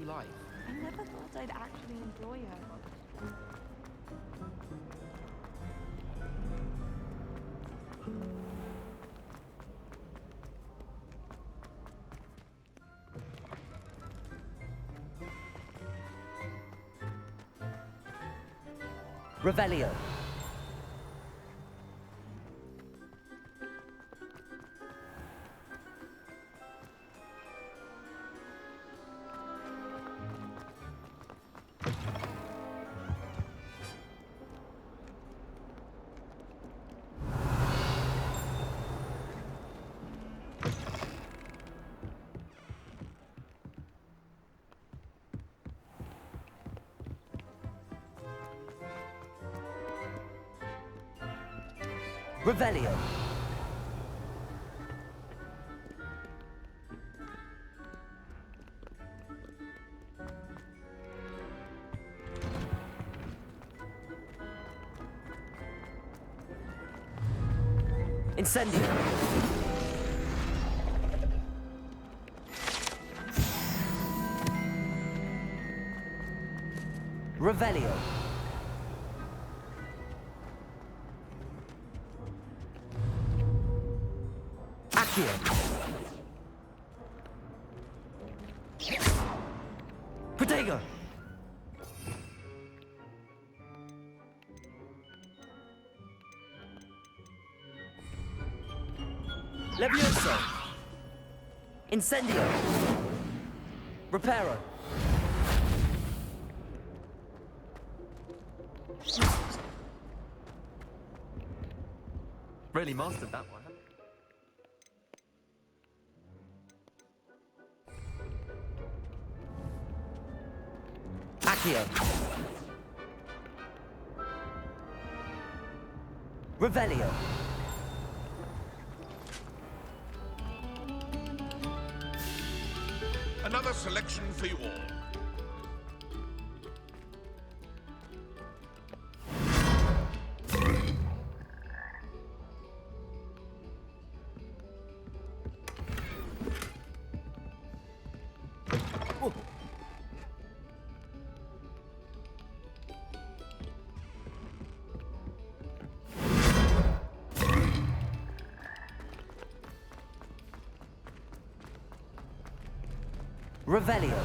life. I never thought I'd actually enjoy her. Revelio. Revelio. Incendio. Revelio. Accio. Protego. Levioso. Incendio. Reparo. Really mastered that one. Accio. Revelio. Another selection for you all. Revelio.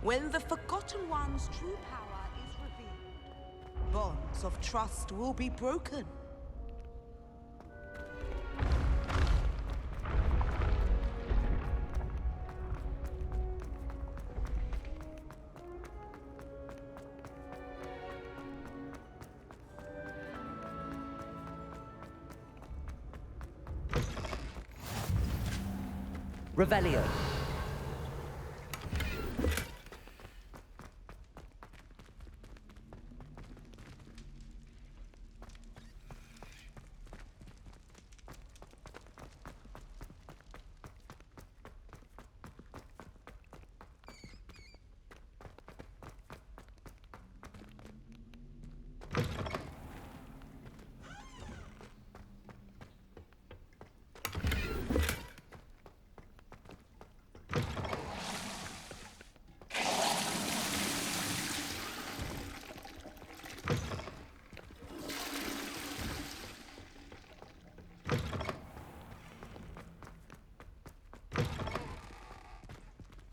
When the Forgotten One's true power is revealed, bonds of trust will be broken. Revelio.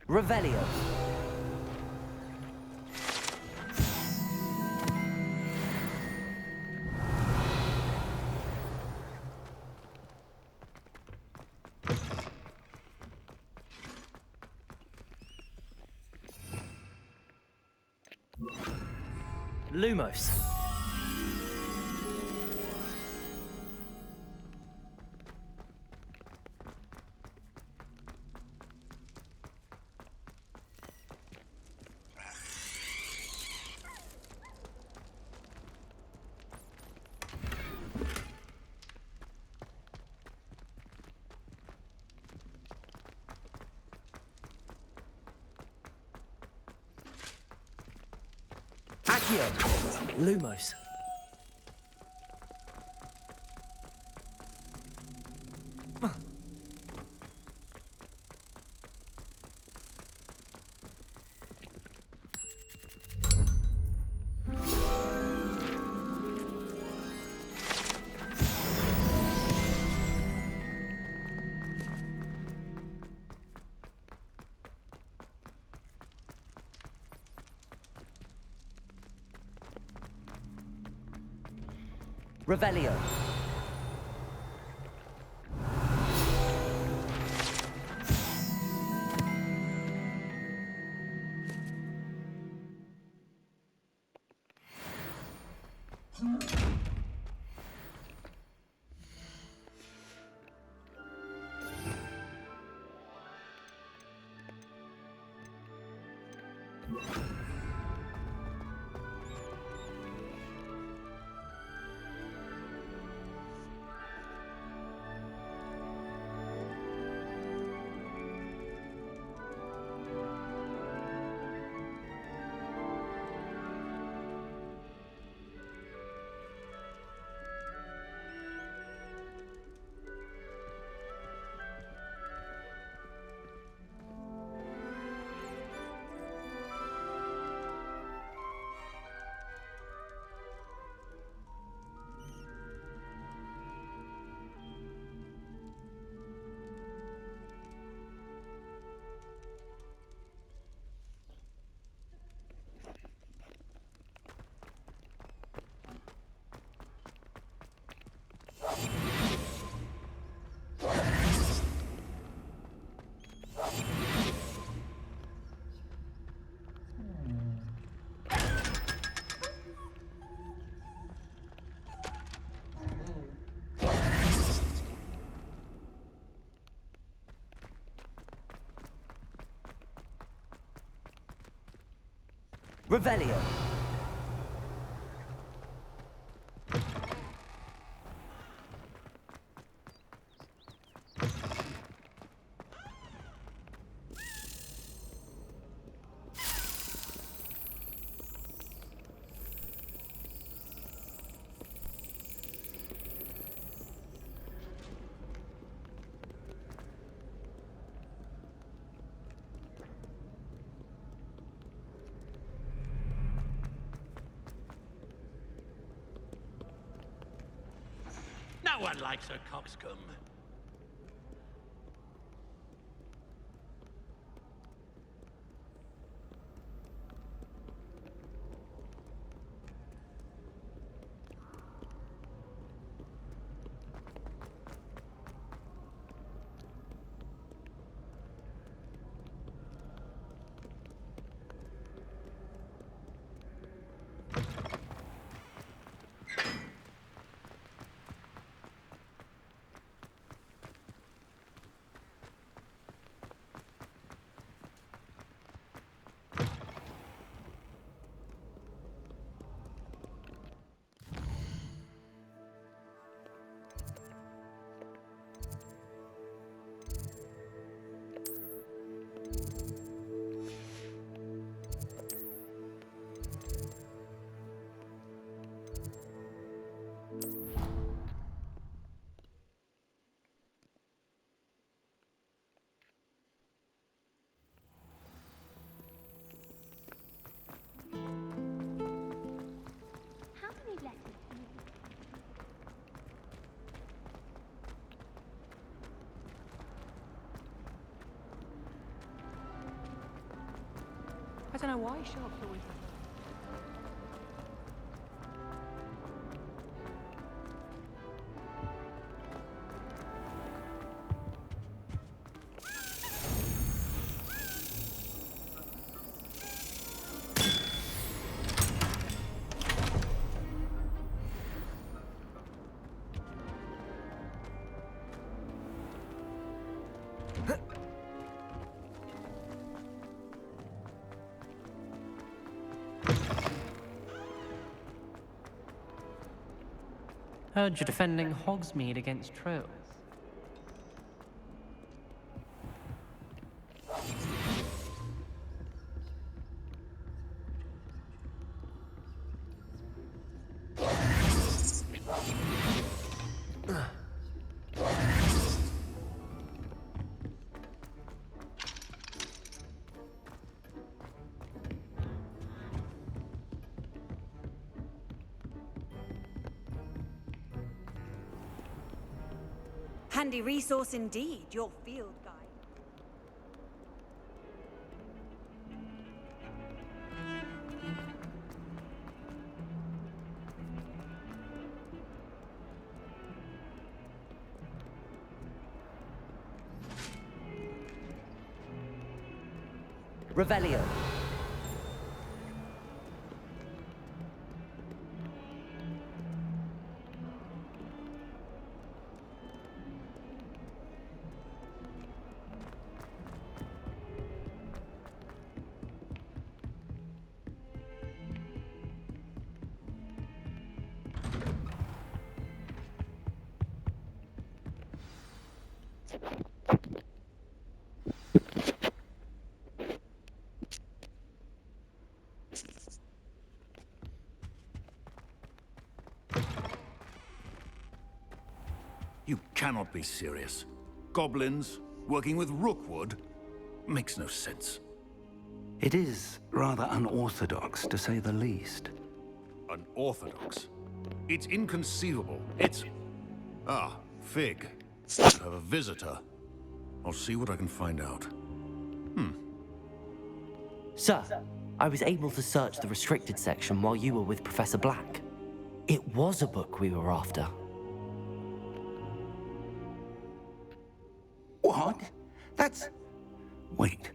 Revelio. Lumos. Accio. Lumos. Revelio. Revelio. No one likes a coxcomb. How many letters do you I don't know why shops always have Heard you're defending Hogsmeade against trolls. Handy resource indeed, your field guide. Revelio. You cannot be serious. Goblins working with Rookwood makes no sense. It is rather unorthodox, to say the least. Unorthodox? It's inconceivable. It's... Ah, Fig. You have a visitor. I'll see what I can find out. Sir, I was able to search the restricted section while you were with Professor Black. It was a book we were after. What? That's... Wait.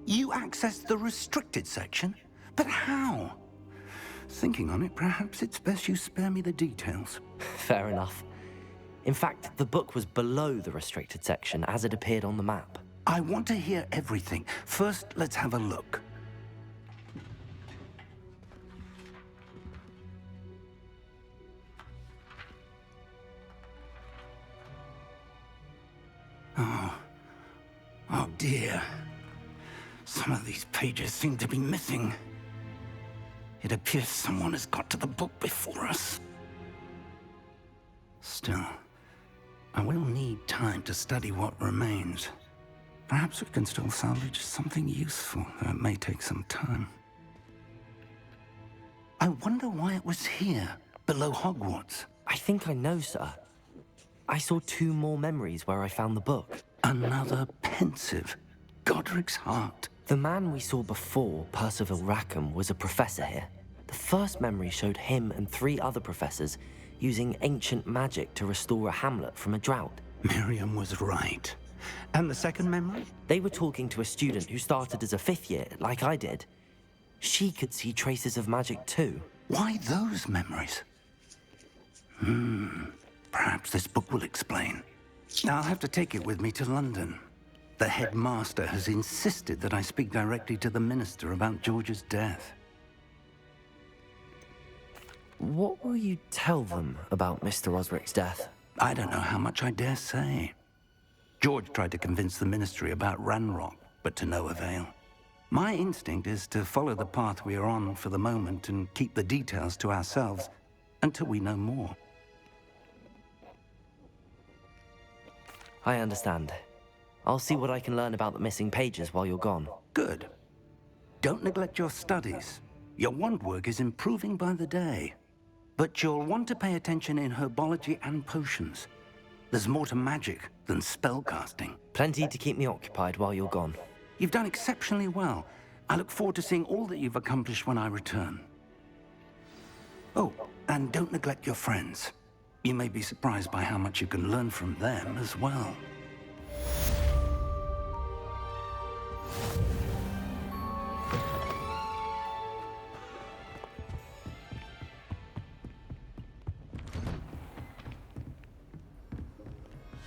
You accessed the restricted section? But how? Thinking on it, perhaps it's best you spare me the details. Fair enough. In fact, the book was below the restricted section as it appeared on the map. I want to hear everything. First, let's have a look. Oh dear. Some of these pages seem to be missing. It appears someone has got to the book before us. Still, I will need time to study what remains. Perhaps we can still salvage something useful, though it may take some time. I wonder why it was here, below Hogwarts. I think I know, sir. I saw 2 more memories where I found the book. Another pensive. Godric's heart. The man we saw before, Percival Rackham, was a professor here. The first memory showed him and 3 other professors using ancient magic to restore a hamlet from a drought. Miriam was right. And the second memory? They were talking to a student who started as a 5th year, like I did. She could see traces of magic too. Why those memories? Perhaps this book will explain. I'll have to take it with me to London. The headmaster has insisted that I speak directly to the minister about George's death. What will you tell them about Mr. Osric's death? I don't know how much I dare say. George tried to convince the ministry about Ranrock, but to no avail. My instinct is to follow the path we are on for the moment and keep the details to ourselves until we know more. I understand. I'll see what I can learn about the missing pages while you're gone. Good. Don't neglect your studies. Your wand work is improving by the day. But you'll want to pay attention in herbology and potions. There's more to magic than spellcasting. Plenty to keep me occupied while you're gone. You've done exceptionally well. I look forward to seeing all that you've accomplished when I return. Oh, and don't neglect your friends. You may be surprised by how much you can learn from them as well.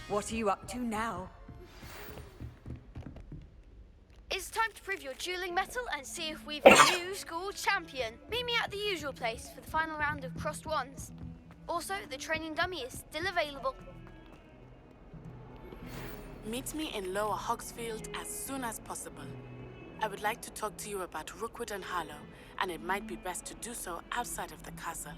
What are you up to now? It's time to prove your dueling mettle and see if we've a new school champion. Meet me at the usual place for the final round of crossed wands. Also, the training dummy is still available. Meet me in Lower Hogsfield as soon as possible. I would like to talk to you about Rookwood and Harlow, and it might be best to do so outside of the castle.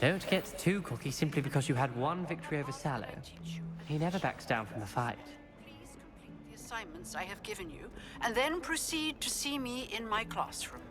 Don't get too cocky simply because you had one victory over Sallow. He never backs down from the fight. Please complete the assignments I have given you, and then proceed to see me in my classroom.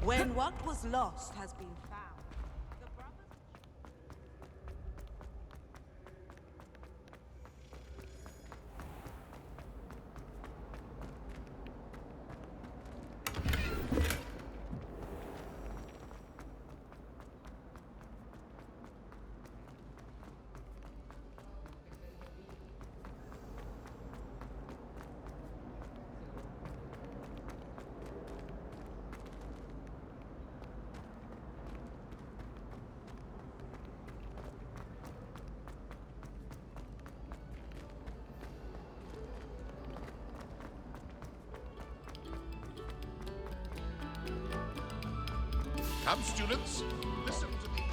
When what was lost has been found, the brothers... Come, students, listen to me.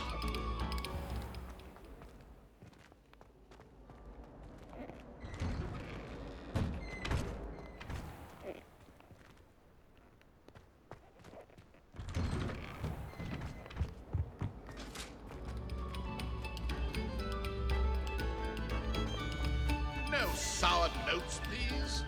No sour notes, please.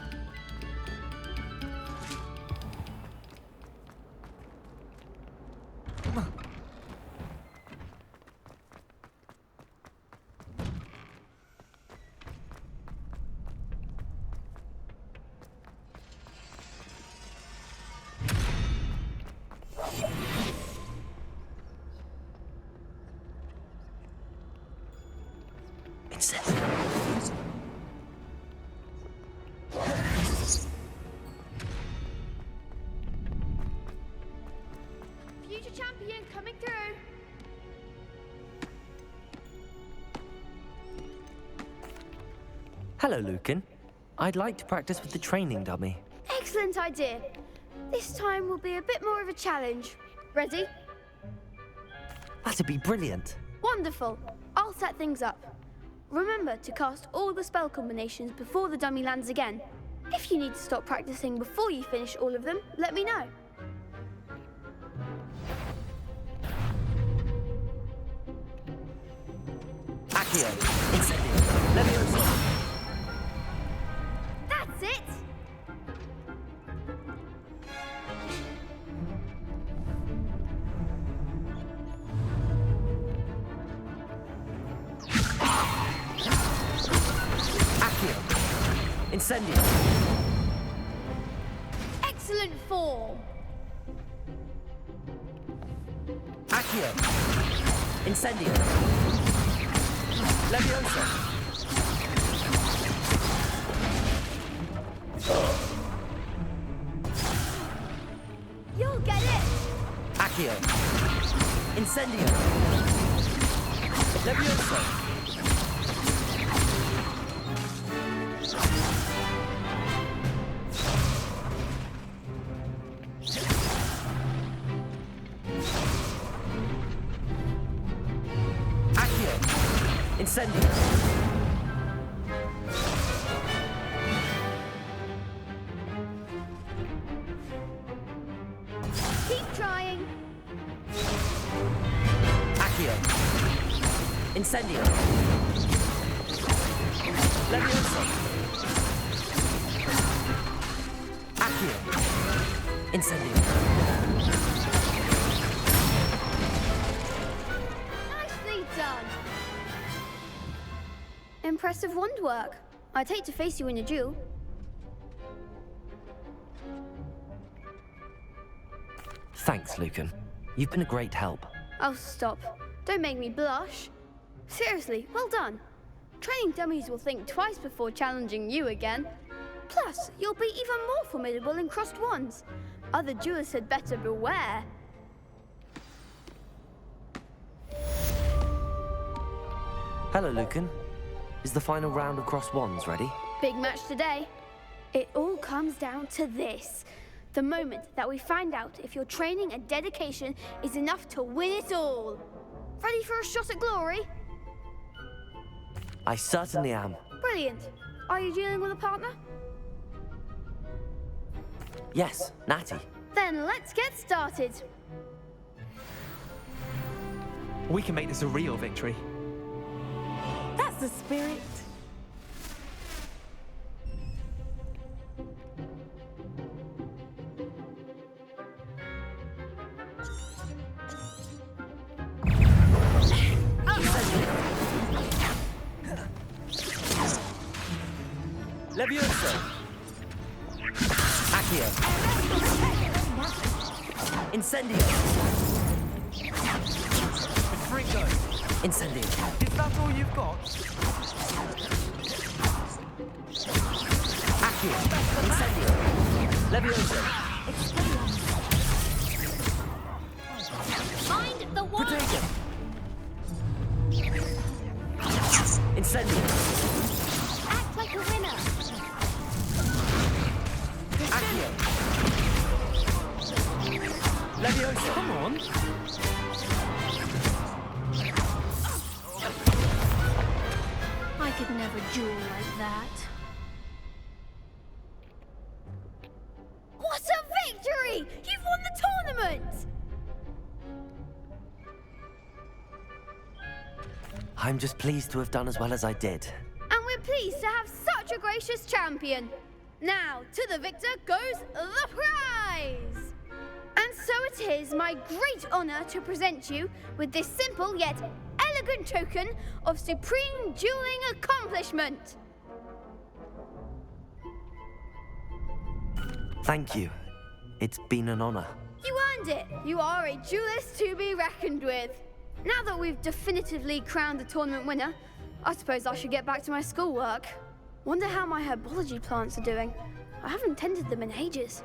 Future champion coming through. Hello, Lucan. I'd like to practice with the training dummy. Excellent idea. This time will be a bit more of a challenge. Ready? That'd be brilliant. Wonderful. I'll set things up. Remember to cast all the spell combinations before the dummy lands again. If you need to stop practicing before you finish all of them, let me know. Accio, Incendio, Leviosa. That's it! Accio, Incendio. Excellent form. Accio, Incendio. Leviosa. You'll get it. Accio. Incendio. Leviosa. Incendio! Keep trying. Accio! Incendio! Levioso! Accio! Incendio! Nicely done. Impressive wand work. I'd hate to face you in a duel. Thanks, Lucan. You've been a great help. Oh, stop. Don't make me blush. Seriously, well done. Training dummies will think twice before challenging you again. Plus, you'll be even more formidable in crossed wands. Other duelists had better beware. Hello, Lucan. Is the final round of crossed wands ready? Big match today. It all comes down to this. The moment that we find out if your training and dedication is enough to win it all. Ready for a shot at glory? I certainly am. Brilliant. Are you dealing with a partner? Yes, Natty. Then let's get started. We can make this a real victory. That's the spirit. Levioso! Accio! Incendio! Fringo! Incendio! Is that all you've got? Accio! Incendio! Levioso! Mind the wall! Protego! Incendio! Act like a winner. Accio! Levioso! Come on! I could never duel like that. What a victory! You've won the tournament! I'm just pleased to have done as well as I did. And we're pleased to have such a gracious champion. Now, to the victor goes the prize! And so it is my great honor to present you with this simple yet elegant token of supreme dueling accomplishment. Thank you. It's been an honor. You earned it. You are a duelist to be reckoned with. Now that we've definitively crowned the tournament winner, I suppose I should get back to my schoolwork. Wonder how my herbology plants are doing. I haven't tended them in ages.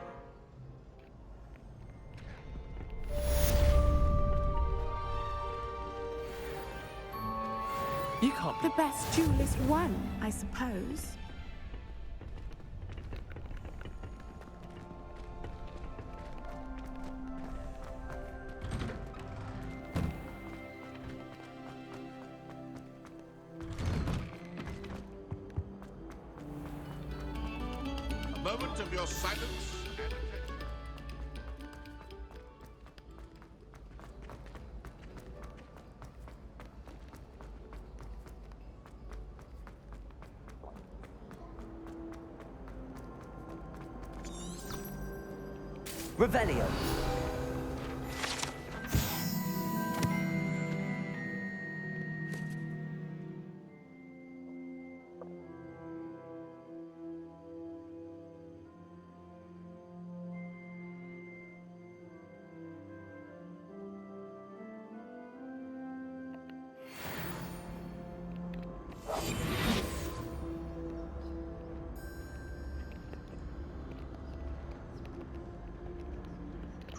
You can't The best duelist won, I suppose. A moment of your silence and attention. Revelio!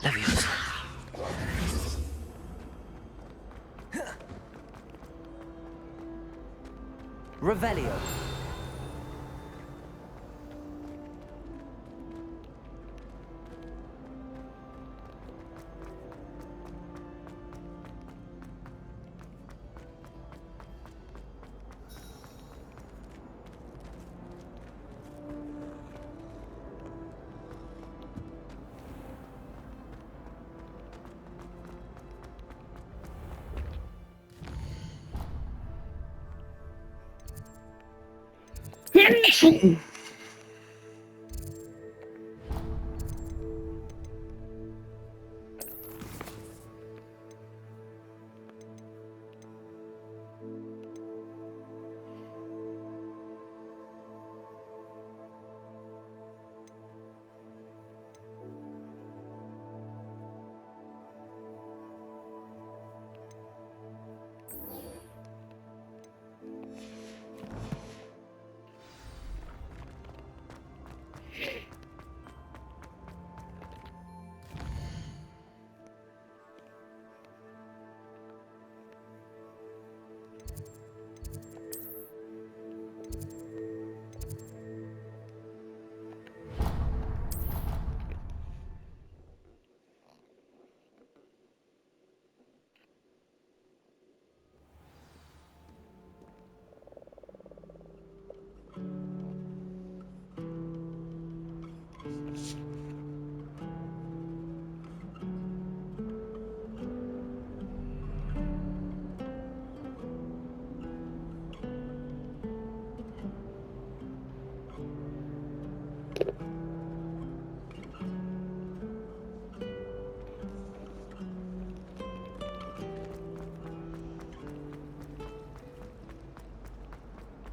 Levioso. Revelio. I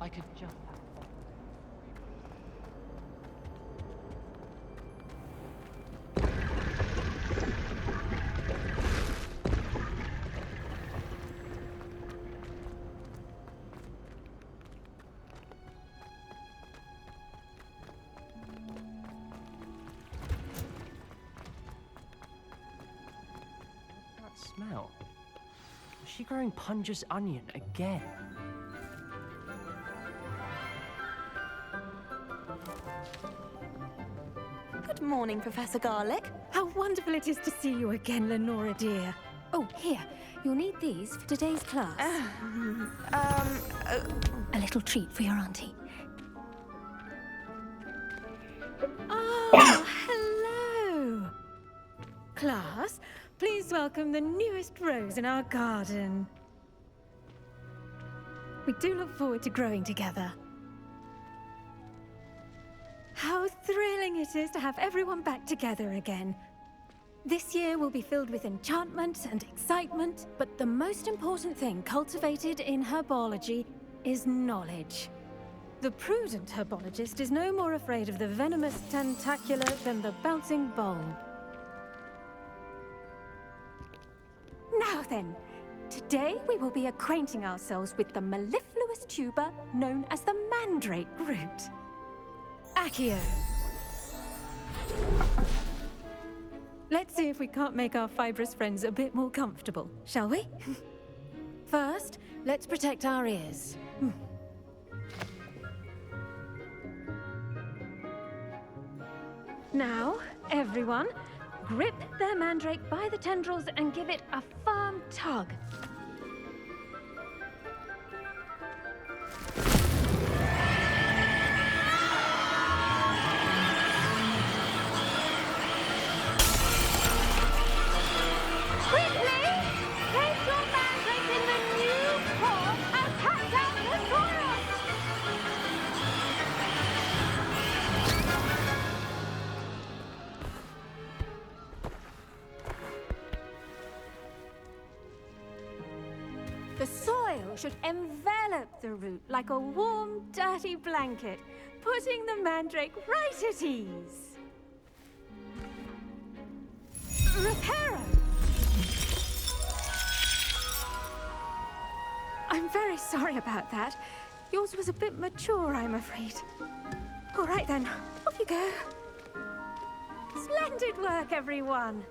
could just smell. Is she growing Punja's onion again? Good morning, Professor Garlick. How wonderful it is to see you again, Lenora dear. Oh, here. You'll need these for today's class. A little treat for your auntie. Oh, hello. Class, please welcome the newest rose in our garden. We do look forward to growing together. How thrilling it is to have everyone back together again. This year will be filled with enchantment and excitement, but the most important thing cultivated in herbology is knowledge. The prudent herbologist is no more afraid of the venomous tentacula than the bouncing bulb. Now then, today we will be acquainting ourselves with the mellifluous tuber known as the mandrake root. Accio. Let's see if we can't make our fibrous friends a bit more comfortable, shall we? First, let's protect our ears. Now, everyone, grip their mandrake by the tendrils and give it a firm tug. The soil should envelop the root like a warm, dirty blanket, putting the mandrake right at ease. Reparo! I'm very sorry about that. Yours was a bit mature, I'm afraid. All right then, off you go. Splendid work, everyone.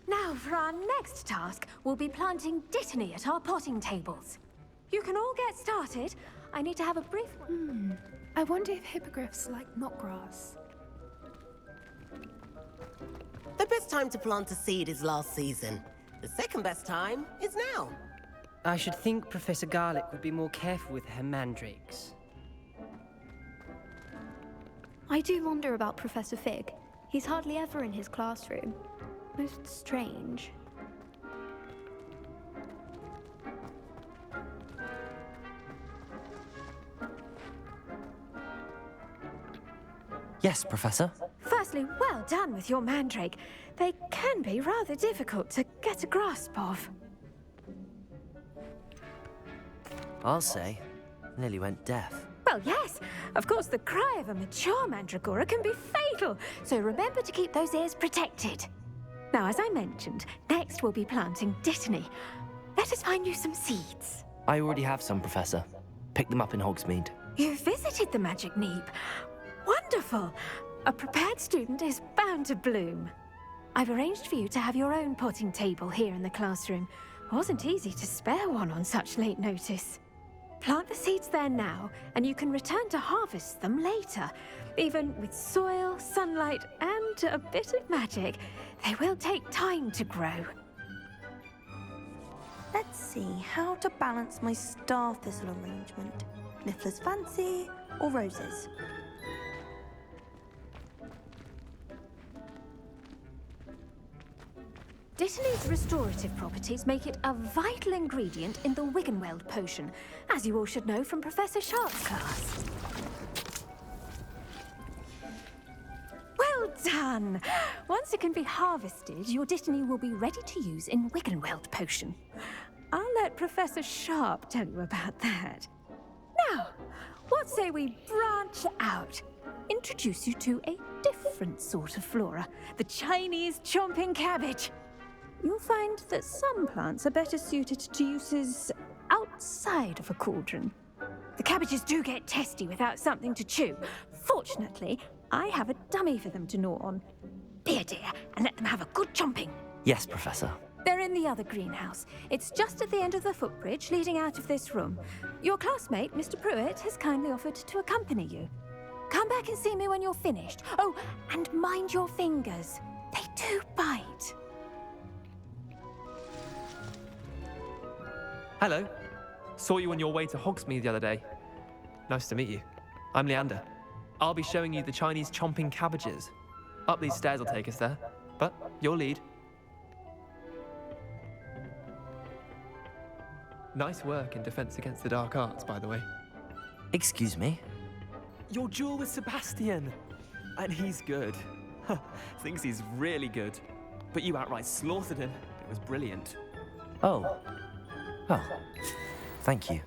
Now, for our next task, we'll be planting dittany at our potting tables. You can all get started. I need to have a brief... I wonder if hippogriffs like knotgrass. The best time to plant a seed is last season. The second best time is now. I should think Professor Garlick would be more careful with her mandrakes. I do wonder about Professor Fig. He's hardly ever in his classroom. Most strange. Yes, Professor. Firstly, well done with your mandrake. They can be rather difficult to get a grasp of. I'll say. Nearly went deaf. Well, yes. Of course, the cry of a mature mandragora can be fatal, so remember to keep those ears protected. Now, as I mentioned, next we'll be planting Dittany. Let us find you some seeds. I already have some, Professor. Picked them up in Hogsmeade. You visited the Magic Neep. Wonderful! A prepared student is bound to bloom. I've arranged for you to have your own potting table here in the classroom. Wasn't easy to spare one on such late notice. Plant the seeds there now, and you can return to harvest them later. Even with soil, sunlight, and a bit of magic, they will take time to grow. Let's see how to balance my star thistle arrangement. Niffler's fancy or roses? Dittany's restorative properties make it a vital ingredient in the Wiggenweld potion, as you all should know from Professor Sharp's class. Well done! Once it can be harvested, your Dittany will be ready to use in Wiggenweld potion. I'll let Professor Sharp tell you about that. Now, what say we branch out? Introduce you to a different sort of flora, the Chinese chomping cabbage. You'll find that some plants are better suited to uses outside of a cauldron. The cabbages do get testy without something to chew. Fortunately, I have a dummy for them to gnaw on. Be a dear and let them have a good chomping. Yes, Professor. They're in the other greenhouse. It's just at the end of the footbridge leading out of this room. Your classmate, Mr. Pruitt, has kindly offered to accompany you. Come back and see me when you're finished. Oh, and mind your fingers. They do bite. Hello. Saw you on your way to Hogsmeade the other day. Nice to meet you. I'm Leander. I'll be showing you the Chinese chomping cabbages. Up these stairs will take us there, but your lead. Nice work in Defense Against the Dark Arts, by the way. Excuse me? Your duel with Sebastian! And he's good. Thinks he's really good. But you outright slaughtered him. It was brilliant. Oh. Oh. Thank you.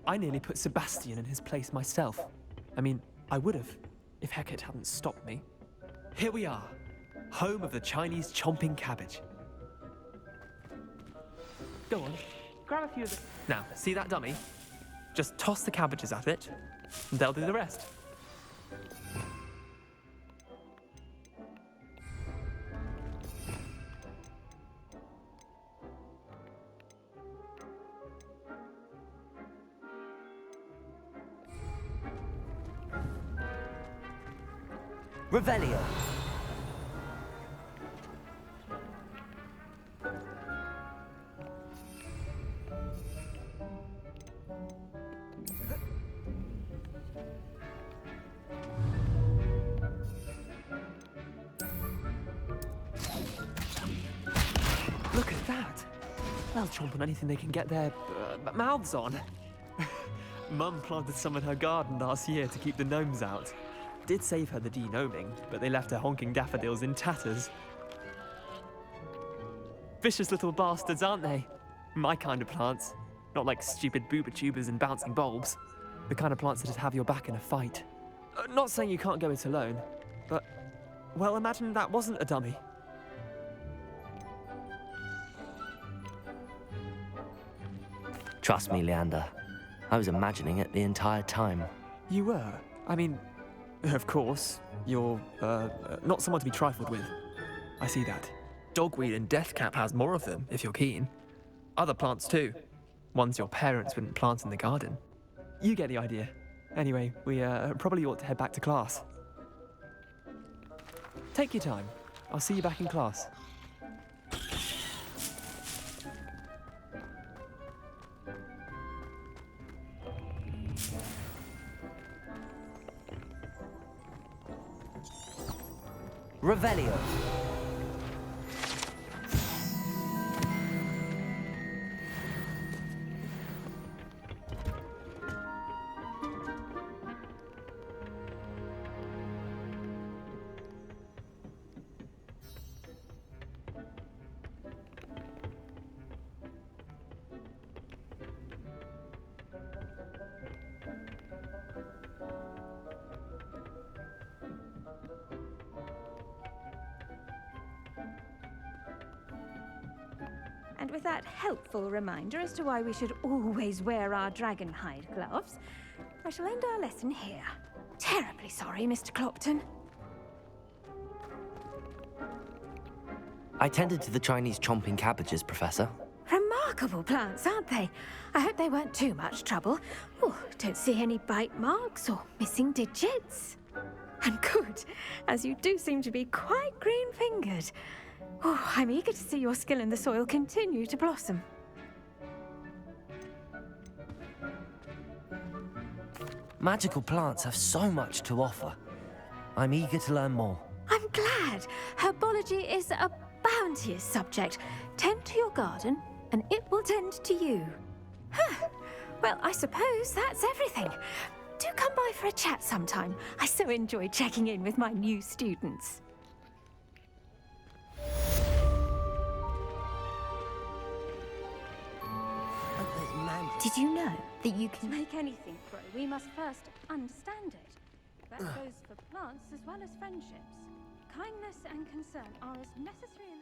I nearly put Sebastian in his place myself. I mean, I would have, if Hecate hadn't stopped me. Here we are, home of the Chinese chomping cabbage. Go on, grab a few of the... Now, see that dummy? Just toss the cabbages at it, and they'll do the rest. Revelio. Look at that. They'll chomp on anything they can get their mouths on. Mum planted some in her garden last year to keep the gnomes out. Did save her the de-gnoming, but they left her honking daffodils in tatters. Vicious little bastards, aren't they? My kind of plants. Not like stupid booba tubers and bouncing bulbs. The kind of plants that'd have your back in a fight. Not saying you can't go it alone, but... well, imagine that wasn't a dummy. Trust me, Leander. I was imagining it the entire time. You were? I mean... of course, you're, not someone to be trifled with. I see that. Dogweed and deathcap has more of them, if you're keen. Other plants too. Ones your parents wouldn't plant in the garden. You get the idea. Anyway, we, probably ought to head back to class. Take your time. I'll see you back in class. Revelio. And with that helpful reminder as to why we should always wear our dragon hide gloves, I shall end our lesson here. Terribly sorry, Mr. Clopton. I tended to the Chinese chomping cabbages, Professor. Remarkable plants, aren't they? I hope they weren't too much trouble. Oh, don't see any bite marks or missing digits. And good, as you do seem to be quite green-fingered. Oh, I'm eager to see your skill in the soil continue to blossom. Magical plants have so much to offer. I'm eager to learn more. I'm glad. Herbology is a bounteous subject. Tend to your garden, and it will tend to you. Huh. Well, I suppose that's everything. Do come by for a chat sometime. I so enjoy checking in with my new students. Did you know that you To can... make anything grow, we must first understand it. That goes for plants as well as friendships. Kindness and concern are as necessary in